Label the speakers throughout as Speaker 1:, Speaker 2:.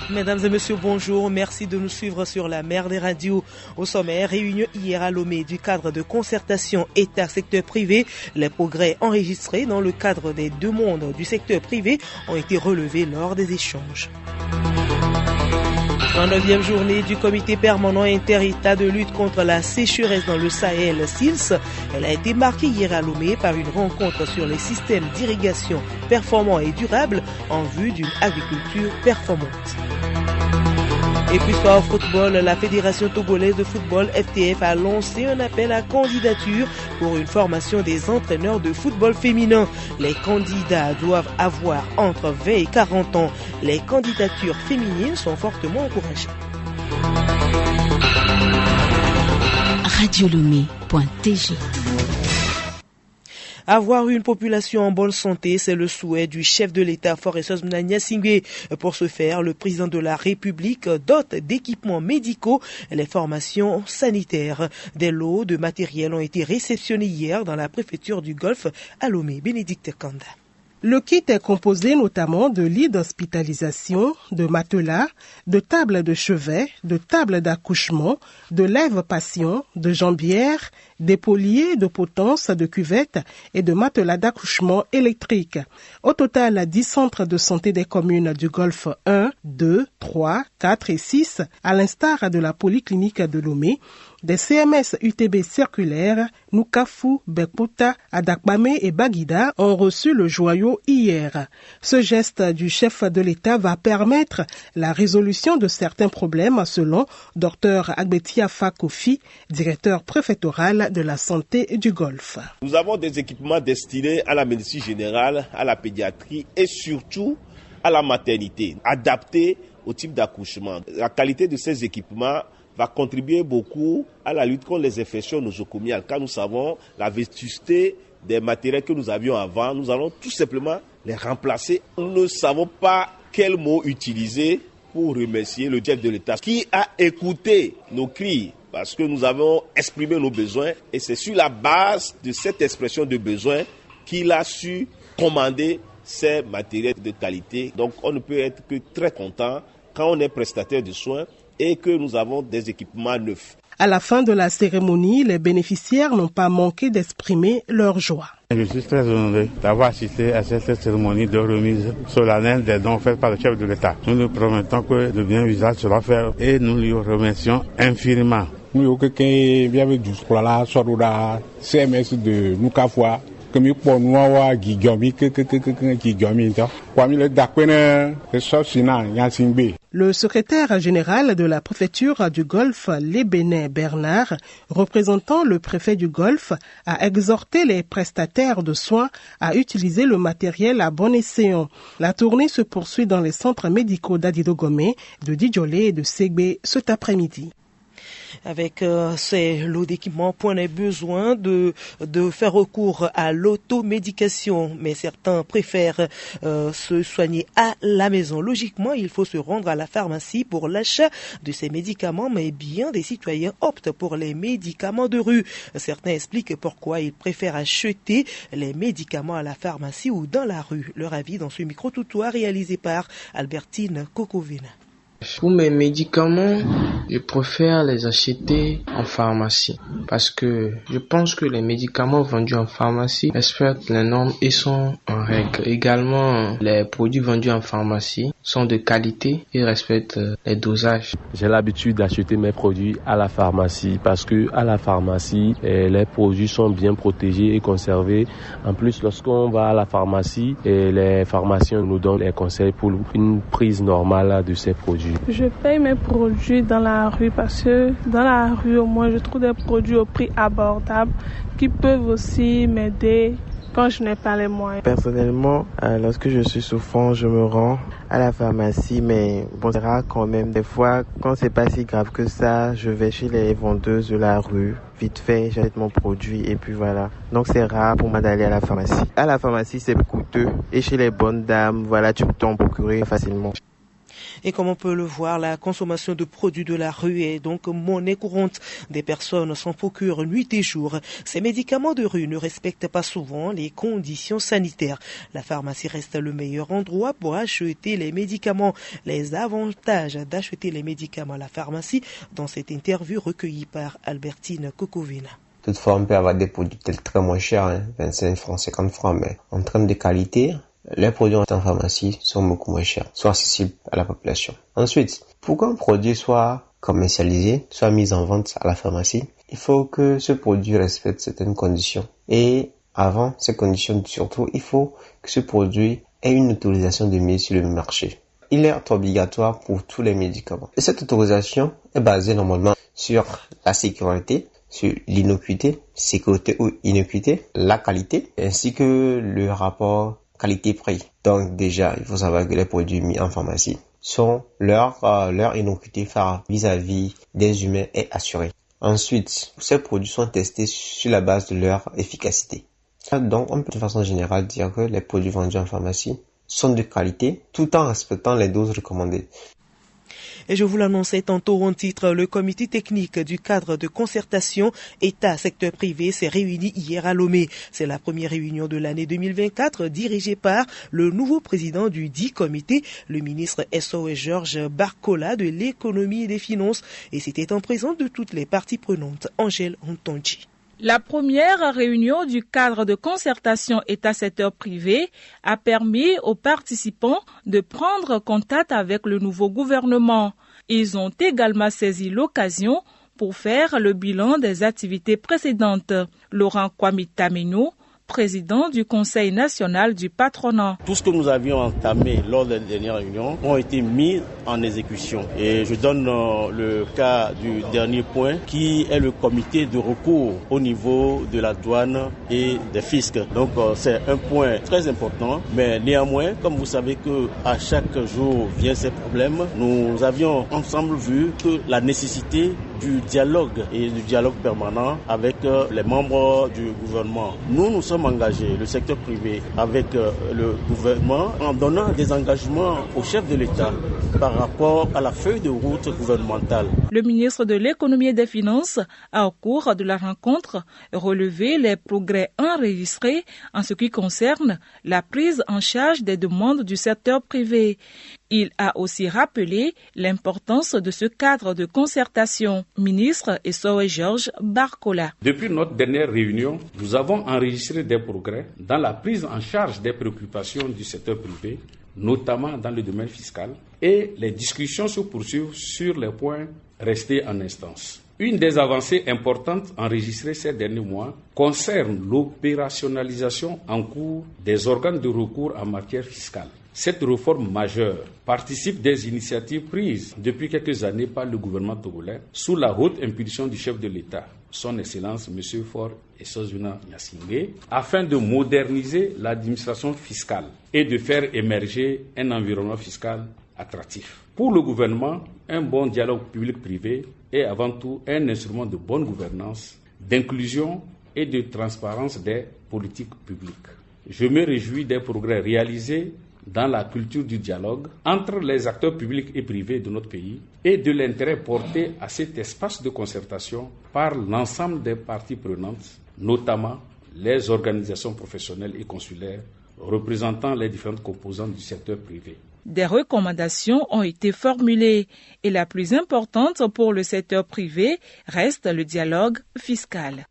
Speaker 1: Mesdames et messieurs, bonjour. Merci de nous suivre sur la mer des radios. Au sommaire, réunion hier à Lomé du cadre de concertation État-secteur privé. Les progrès enregistrés dans le cadre des deux mondes du secteur privé ont été relevés lors des échanges. 39e journée du comité permanent inter-État de lutte contre la sécheresse dans le Sahel, SILS. Elle a été marquée hier à Lomé par une rencontre sur les systèmes d'irrigation performants et durables en vue d'une agriculture performante. Et puis soir au football, la Fédération togolaise de football FTF a lancé un appel à candidature pour une formation des entraîneurs de football féminin. Les candidats doivent avoir entre 20 et 40 ans. Les candidatures féminines sont fortement encouragées.
Speaker 2: Radiolomé.tg.
Speaker 1: Avoir une population en bonne santé, c'est le souhait du chef de l'État, Forestos Gnassingbé. Pour ce faire, le président de la République dote d'équipements médicaux les formations sanitaires. Des lots de matériel ont été réceptionnés hier dans la préfecture du Golfe à Lomé. Bénédicte Kanda.
Speaker 3: Le kit est composé notamment de lits d'hospitalisation, de matelas, de tables de chevet, de tables d'accouchement, de lève-patient, de jambières, d'épauliers, de potences, de cuvettes et de matelas d'accouchement électriques. Au total, 10 centres de santé des communes du Golfe 1, 2, 3, 4 et 6, à l'instar de la polyclinique de Lomé, des CMS UTB circulaires, Nukafu, Bekputa, Adakbame et Baguida ont reçu le joyau hier. Ce geste du chef de l'État va permettre la résolution de certains problèmes selon Dr Agbetia Fakofi, directeur préfectoral de la santé du Golfe.
Speaker 4: Nous avons des équipements destinés à la médecine générale, à la pédiatrie et surtout à la maternité, adaptés au type d'accouchement. La qualité de ces équipements va contribuer beaucoup à la lutte contre les infections nosocomiales. Car nous savons la vétusté des matériels que nous avions avant, nous allons tout simplement les remplacer. Nous ne savons pas quel mot utiliser pour remercier le chef de l'État qui a écouté nos cris parce que nous avons exprimé nos besoins et c'est sur la base de cette expression de besoin qu'il a su commander ces matériels de qualité. Donc on ne peut être que très content quand on est prestataire de soins et que nous avons des équipements neufs.
Speaker 3: À la fin de la cérémonie, les bénéficiaires n'ont pas manqué d'exprimer leur joie.
Speaker 5: Je suis très honoré d'avoir assisté à cette cérémonie de remise solennelle des dons faits par le chef de l'État. Nous nous promettons que le bien usage sera fait et nous lui remercions infiniment.
Speaker 6: Nous avons quelqu'un qui avait du chocolat, soit CMS de Nukafoua.
Speaker 3: Le secrétaire général de la préfecture du Golfe, Lébéné Bernard, représentant le préfet du Golfe, a exhorté les prestataires de soins à utiliser le matériel à bon escient. La tournée se poursuit dans les centres médicaux d'Adidogomé, de Didjolé et de Ségbé cet après-midi.
Speaker 1: Avec ces lots d'équipements, point est besoin de faire recours à l'automédication, mais certains préfèrent se soigner à la maison. Logiquement, il faut se rendre à la pharmacie pour l'achat de ces médicaments, mais bien des citoyens optent pour les médicaments de rue. Certains expliquent pourquoi ils préfèrent acheter les médicaments à la pharmacie ou dans la rue. Leur avis dans ce micro-tutoir réalisé par Albertine Kokovina.
Speaker 7: Pour mes médicaments, je préfère les acheter en pharmacie parce que je pense que les médicaments vendus en pharmacie respectent les normes et sont en règle. Également, les produits vendus en pharmacie sont de qualité et respectent les dosages.
Speaker 8: J'ai l'habitude d'acheter mes produits à la pharmacie parce que à la pharmacie, les produits sont bien protégés et conservés. En plus, lorsqu'on va à la pharmacie, les pharmaciens nous donnent les conseils pour une prise normale de ces produits.
Speaker 9: Je paye mes produits dans la rue parce que dans la rue, au moins, je trouve des produits au prix abordable qui peuvent aussi m'aider quand je n'ai pas les moyens.
Speaker 10: Personnellement, lorsque je suis souffrant, je me rends à la pharmacie, mais bon, c'est rare quand même. Des fois, quand c'est pas si grave que ça, je vais chez les vendeuses de la rue. Vite fait, j'achète mon produit et puis voilà. Donc c'est rare pour moi d'aller à la pharmacie. À la pharmacie, c'est coûteux et chez les bonnes dames, voilà, tu peux t'en procurer facilement.
Speaker 1: Et comme on peut le voir, la consommation de produits de la rue est donc monnaie courante. Des personnes s'en procurent nuit et jour. Ces médicaments de rue ne respectent pas souvent les conditions sanitaires. La pharmacie reste le meilleur endroit pour acheter les médicaments. Les avantages d'acheter les médicaments à la pharmacie dans cette interview recueillie par Albertine Kokovina.
Speaker 2: Toutefois, on peut avoir des produits très moins chers, 25 francs, 50 francs, mais en termes de qualité, les produits en pharmacie sont beaucoup moins chers, sont accessibles à la population. Ensuite, pour qu'un produit soit commercialisé, soit mis en vente à la pharmacie, il faut que ce produit respecte certaines conditions. Et avant ces conditions, surtout, il faut que ce produit ait une autorisation de mise sur le marché. Il est obligatoire pour tous les médicaments. Et cette autorisation est basée normalement sur la sécurité, sur l'innocuité, sécurité ou innocuité, la qualité, ainsi que le rapport qualité-prix. Donc déjà, il faut savoir que les produits mis en pharmacie sont leur innocuité vis-à-vis des humains est assurée. Ensuite, ces produits sont testés sur la base de leur efficacité. Donc, on peut de façon générale dire que les produits vendus en pharmacie sont de qualité tout en respectant les doses recommandées.
Speaker 1: Et je vous l'annonçais tantôt en titre, le comité technique du cadre de concertation État-secteur privé s'est réuni hier à Lomé. C'est la première réunion de l'année 2024 dirigée par le nouveau président du dit comité, le ministre SOS Georges Barcola de l'économie et des finances. Et c'était en présence de toutes les parties prenantes. Angèle Antonji.
Speaker 11: La première réunion du cadre de concertation État-secteur privé a permis aux participants de prendre contact avec le nouveau gouvernement. Ils ont également saisi l'occasion pour faire le bilan des activités précédentes. Laurent Kwame Tameno, président du Conseil national du patronat.
Speaker 12: Tout ce que nous avions entamé lors de la dernière réunion ont été mis en exécution. Et je donne le cas du dernier point qui est le comité de recours au niveau de la douane et des fiscs. Donc c'est un point très important, mais néanmoins, comme vous savez que à chaque jour viennent ces problèmes, nous avions ensemble vu que la nécessité du dialogue et du dialogue permanent avec les membres du gouvernement. Nous sommes engagés, le secteur privé, avec le gouvernement, en donnant des engagements au chef de l'État par rapport à la feuille de route gouvernementale.
Speaker 11: Le ministre de l'économie et des finances a, au cours de la rencontre, relevé les progrès enregistrés en ce qui concerne la prise en charge des demandes du secteur privé. Il a aussi rappelé l'importance de ce cadre de concertation. Ministre SOS Georges Barcola.
Speaker 13: Depuis notre dernière réunion, nous avons enregistré des progrès dans la prise en charge des préoccupations du secteur privé, notamment dans le domaine fiscal, et les discussions se poursuivent sur les points restés en instance. Une des avancées importantes enregistrées ces derniers mois concerne l'opérationnalisation en cours des organes de recours en matière fiscale. Cette réforme majeure participe des initiatives prises depuis quelques années par le gouvernement togolais sous la haute impulsion du chef de l'État, son Excellence M. Faure Essozuna Gnassingbé, afin de moderniser l'administration fiscale et de faire émerger un environnement fiscal attractif. Pour le gouvernement, un bon dialogue public-privé est avant tout un instrument de bonne gouvernance, d'inclusion et de transparence des politiques publiques. Je me réjouis des progrès réalisés dans la culture du dialogue entre les acteurs publics et privés de notre pays et de l'intérêt porté à cet espace de concertation par l'ensemble des parties prenantes, notamment les organisations professionnelles et consulaires représentant les différentes composantes du secteur privé.
Speaker 11: Des recommandations ont été formulées et la plus importante pour le secteur privé reste le dialogue fiscal.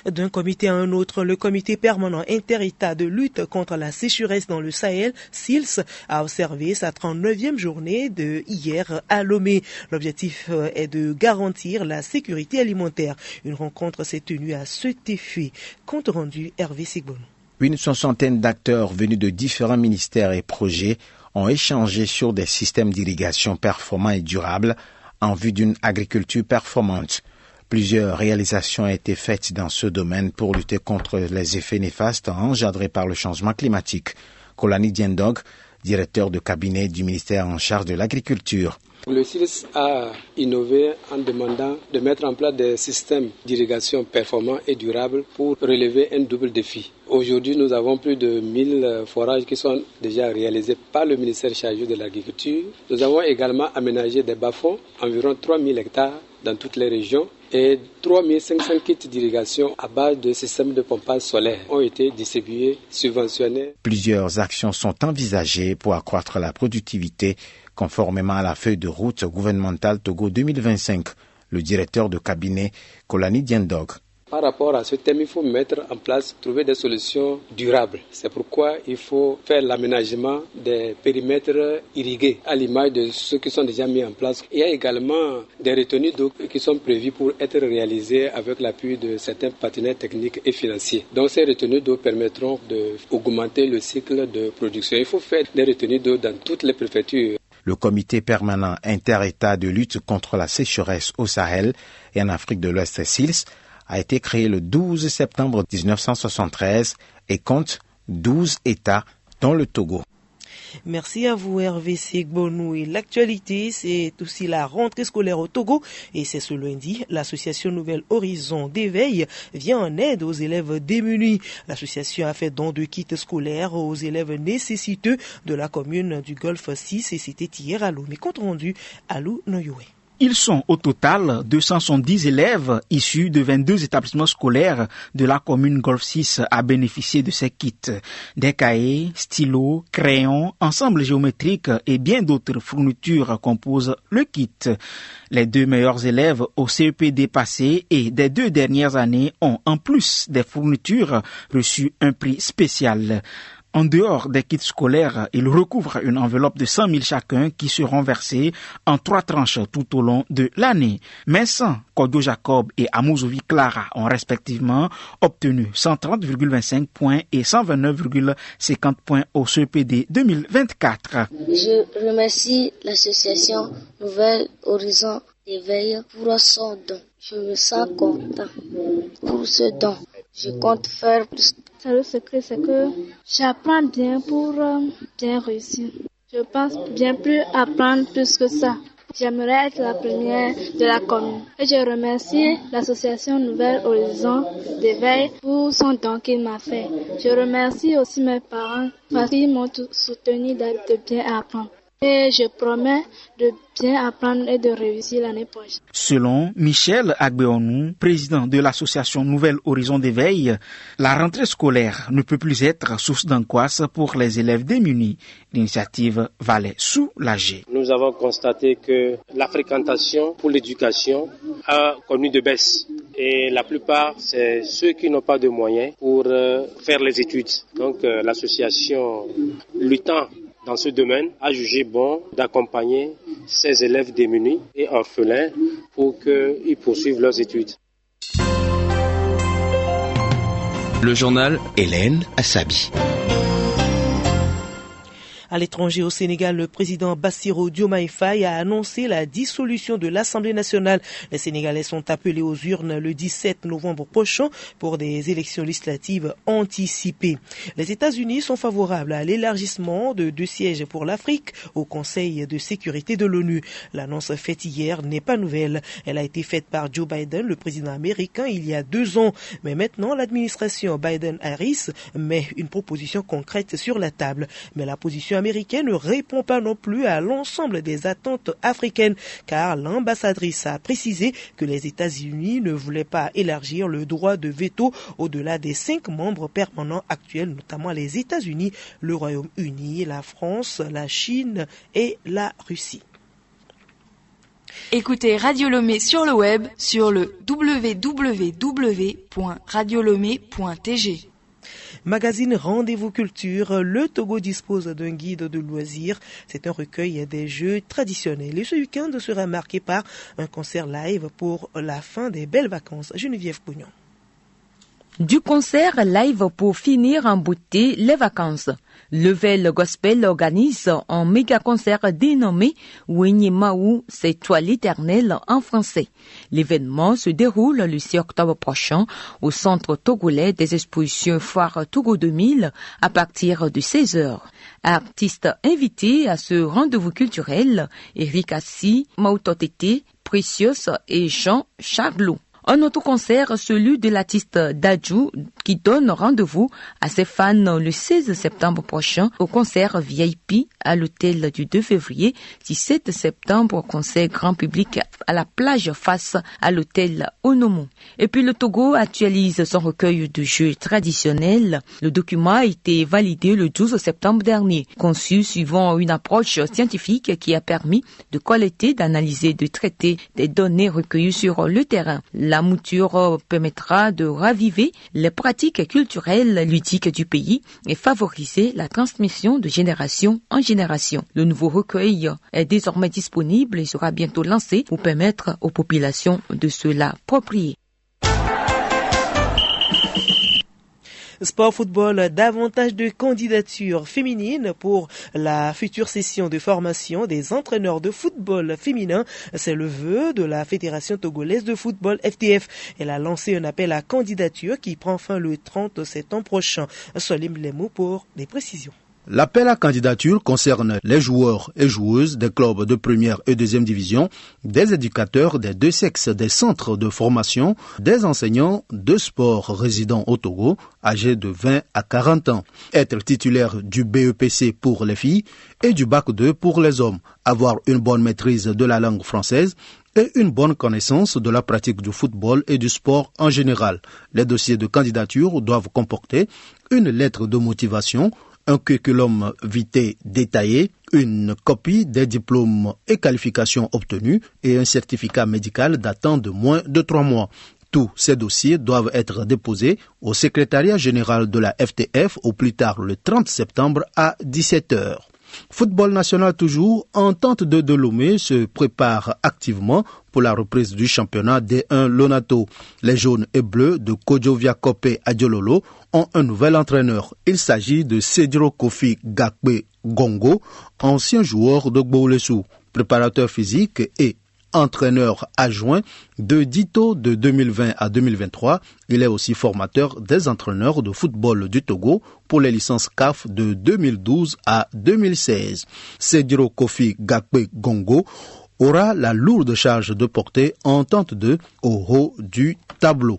Speaker 1: D'un comité à un autre, le comité permanent inter-État de lutte contre la sécheresse dans le Sahel, SILS, a observé sa 39e journée de hier à Lomé. L'objectif est de garantir la sécurité alimentaire. Une rencontre s'est tenue à cet effet. Compte rendu, Hervé Sigbono.
Speaker 14: Une soixantaine d'acteurs venus de différents ministères et projets ont échangé sur des systèmes d'irrigation performants et durables en vue d'une agriculture performante. Plusieurs réalisations ont été faites dans ce domaine pour lutter contre les effets néfastes engendrés par le changement climatique. Kolani Diendog, directeur de cabinet du ministère en charge de l'agriculture.
Speaker 15: Le SILS a innové en demandant de mettre en place des systèmes d'irrigation performants et durables pour relever un double défi. Aujourd'hui, nous avons plus de 1000 forages qui sont déjà réalisés par le ministère chargé de l'agriculture. Nous avons également aménagé des bas-fonds, environ 3000 hectares dans toutes les régions, et 3500 kits d'irrigation à base de systèmes de pompage solaire ont été distribués, subventionnés.
Speaker 14: Plusieurs actions sont envisagées pour accroître la productivité conformément à la feuille de route gouvernementale Togo 2025. Le directeur de cabinet, Kolani Diendog.
Speaker 15: Par rapport à ce thème, il faut mettre en place, trouver des solutions durables. C'est pourquoi il faut faire l'aménagement des périmètres irrigués, à l'image de ceux qui sont déjà mis en place. Il y a également des retenues d'eau qui sont prévues pour être réalisées avec l'appui de certains partenaires techniques et financiers. Donc ces retenues d'eau permettront d'augmenter le cycle de production. Il faut faire des retenues d'eau dans toutes les préfectures.
Speaker 14: Le comité permanent inter-État de lutte contre la sécheresse au Sahel et en Afrique de l'Ouest SILS a été créé le 12 septembre 1973 et compte 12 États dont le Togo.
Speaker 1: Merci à vous Hervé Sigbonou. Et l'actualité, c'est aussi la rentrée scolaire au Togo. Et c'est ce lundi, l'association Nouvel Horizon d'éveil vient en aide aux élèves démunis. L'association a fait don de kits scolaires aux élèves nécessiteux de la commune du Golfe 6 et c'était hier à Lomé. Compte rendu à Lou Noyoé.
Speaker 16: Ils sont au total 210 élèves issus de 22 établissements scolaires de la commune Golfe 6 à bénéficier de ces kits. Des cahiers, stylos, crayons, ensembles géométriques et bien d'autres fournitures composent le kit. Les 2 meilleurs élèves au CEPD passé et des 2 dernières années ont en plus des fournitures reçu un prix spécial. En dehors des kits scolaires, ils recouvrent une enveloppe de 100 000 chacun qui seront versés en 3 tranches tout au long de l'année. Vincent, Kodo Jacob et Amouzovi Clara ont respectivement obtenu 130,25 points et 129,50 points au CEPD 2024.
Speaker 17: Je remercie l'association Nouvel Horizon d'éveil pour son don. Je me sens content pour ce don. Je compte faire plus.
Speaker 9: Le secret, c'est que j'apprends bien pour bien réussir. Je pense bien plus apprendre plus que ça. J'aimerais être la première de la commune. Et je remercie l'association Nouvel Horizon d'éveil pour son don qu'il m'a fait. Je remercie aussi mes parents parce qu'ils m'ont soutenu de bien apprendre. Et je promets de bien apprendre et de réussir l'année prochaine.
Speaker 16: Selon Michel Agbeonou, président de l'association Nouvel Horizon d'éveil, la rentrée scolaire ne peut plus être source d'angoisse pour les élèves démunis. L'initiative va les soulager.
Speaker 18: Nous avons constaté que la fréquentation pour l'éducation a connu de baisse. Et la plupart, c'est ceux qui n'ont pas de moyens pour faire les études. Donc l'association luttant dans ce domaine, a jugé bon d'accompagner ces élèves démunis et orphelins pour qu'ils poursuivent leurs études.
Speaker 14: Le journal Hélène Assabi.
Speaker 1: À l'étranger, au Sénégal, le président Bassirou Diomaye Faye a annoncé la dissolution de l'Assemblée nationale. Les Sénégalais sont appelés aux urnes le 17 novembre prochain pour des élections législatives anticipées. Les États-Unis sont favorables à l'élargissement de 2 sièges pour l'Afrique au Conseil de sécurité de l'ONU. L'annonce faite hier n'est pas nouvelle. Elle a été faite par Joe Biden, le président américain, il y a 2 ans. Mais maintenant, l'administration Biden-Harris met une proposition concrète sur la table. Mais la position américaine ne répond pas non plus à l'ensemble des attentes africaines, car l'ambassadrice a précisé que les États-Unis ne voulaient pas élargir le droit de veto au-delà des 5 membres permanents actuels, notamment les États-Unis, le Royaume-Uni, la France, la Chine et la Russie.
Speaker 19: Écoutez Radio Lomé sur le web sur le www.radiolomé.tg.
Speaker 1: Magazine Rendez-vous Culture, le Togo dispose d'un guide de loisirs. C'est un recueil des jeux traditionnels. Et ce week-end sera marqué par un concert live pour la fin des belles vacances. Geneviève Pognon.
Speaker 20: Du concert live pour finir en beauté les vacances. Level Gospel organise un méga concert dénommé Wenyemaou, c'est toi l'éternel en français. L'événement se déroule le 6 octobre prochain au centre togolais des expositions Foire Togo 2000 à partir de 16h. Artistes invités à ce rendez-vous culturel, Eric Assi, Mautotete, Précieux et Jean Charlot. Un autre concert, celui de l'artiste Dadju, qui donne rendez-vous à ses fans le 16 septembre prochain au concert VIP à l'hôtel du 2 février, 17 septembre, concert grand public à la plage face à l'hôtel Onomo. Et puis le Togo actualise son recueil de jeux traditionnels. Le document a été validé le 12 septembre dernier, conçu suivant une approche scientifique qui a permis de collecter, d'analyser, de traiter des données recueillies sur le terrain. La mouture permettra de raviver les pratiques culturelles ludiques du pays et favoriser la transmission de génération en génération. Le nouveau recueil est désormais disponible et sera bientôt lancé pour permettre aux populations de se l'approprier.
Speaker 1: Sport football, davantage de candidatures féminines pour la future session de formation des entraîneurs de football féminin. C'est le vœu de la Fédération togolaise de football FTF. Elle a lancé un appel à candidature qui prend fin le 30 septembre prochain. Solim Lemou pour des précisions.
Speaker 21: L'appel à candidature concerne les joueurs et joueuses des clubs de première et deuxième division, des éducateurs des deux sexes des centres de formation, des enseignants de sport résidant au Togo, âgés de 20 à 40 ans, être titulaire du BEPC pour les filles et du Bac 2 pour les hommes, avoir une bonne maîtrise de la langue française et une bonne connaissance de la pratique du football et du sport en général. Les dossiers de candidature doivent comporter une lettre de motivation, un curriculum vitae détaillé, une copie des diplômes et qualifications obtenus et un certificat médical datant de moins de 3 mois. Tous ces dossiers doivent être déposés au secrétariat général de la FTF au plus tard le 30 septembre à 17h. Football national toujours, Entente de Dahomey se prépare activement pour la reprise du championnat D1 Lonato. Les jaunes et bleus de Kodjovia Kope Adiololo ont un nouvel entraîneur. Il s'agit de Cedro Kofi Gakpe Gongo, ancien joueur de Gboulesu, préparateur physique et entraîneur adjoint de Dito de 2020 à 2023. Il est aussi formateur des entraîneurs de football du Togo pour les licences CAF de 2012 à 2016. Cedro Kofi Gakpe Gongo aura la lourde charge de porter Entente 2 au haut du tableau.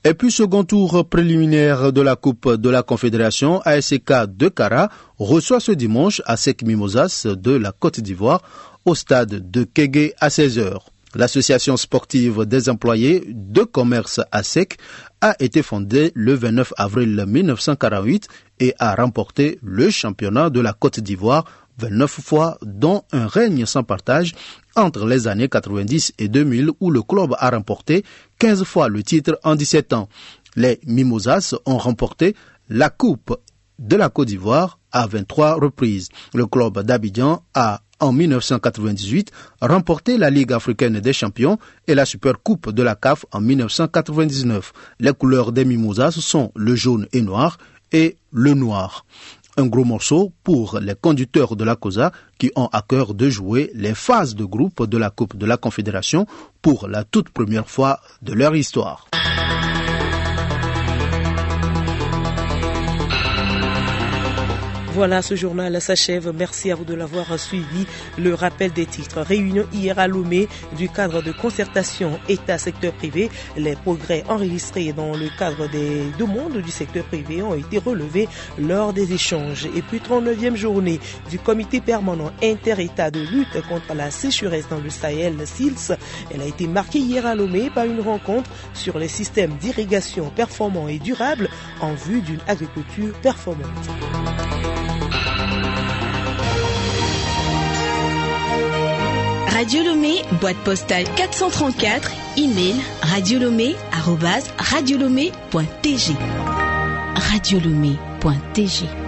Speaker 21: Et puis, second tour préliminaire de la Coupe de la Confédération, ASK de Kara reçoit ce dimanche ASEC Mimosas de la Côte d'Ivoire au stade de Kégué à 16h. L'association sportive des employés de commerce ASEC a été fondée le 29 avril 1948 et a remporté le championnat de la Côte d'Ivoire 29 fois, dont un règne sans partage entre les années 90 et 2000 où le club a remporté 15 fois le titre en 17 ans. Les Mimosas ont remporté la Coupe de la Côte d'Ivoire à 23 reprises. Le club d'Abidjan a en 1998 remporté la Ligue africaine des champions et la Super Coupe de la CAF en 1999. Les couleurs des Mimosas sont le jaune et noir et le noir. Un gros morceau pour les conducteurs de la COSA qui ont à cœur de jouer les phases de groupe de la Coupe de la Confédération pour la toute première fois de leur histoire.
Speaker 1: Voilà, ce journal s'achève. Merci à vous de l'avoir suivi. Le rappel des titres. Réunion hier à Lomé du cadre de concertation État-secteur privé. Les progrès enregistrés dans le cadre des demandes du secteur privé ont été relevés lors des échanges. Et puis 39e journée du comité permanent inter-État de lutte contre la sécheresse dans le Sahel, SILS. Elle a été marquée hier à Lomé par une rencontre sur les systèmes d'irrigation performants et durables en vue d'une agriculture performante.
Speaker 22: Radio Lomé, boîte postale 434, email radiolomé@radiolomé.tg. radiolomé.tg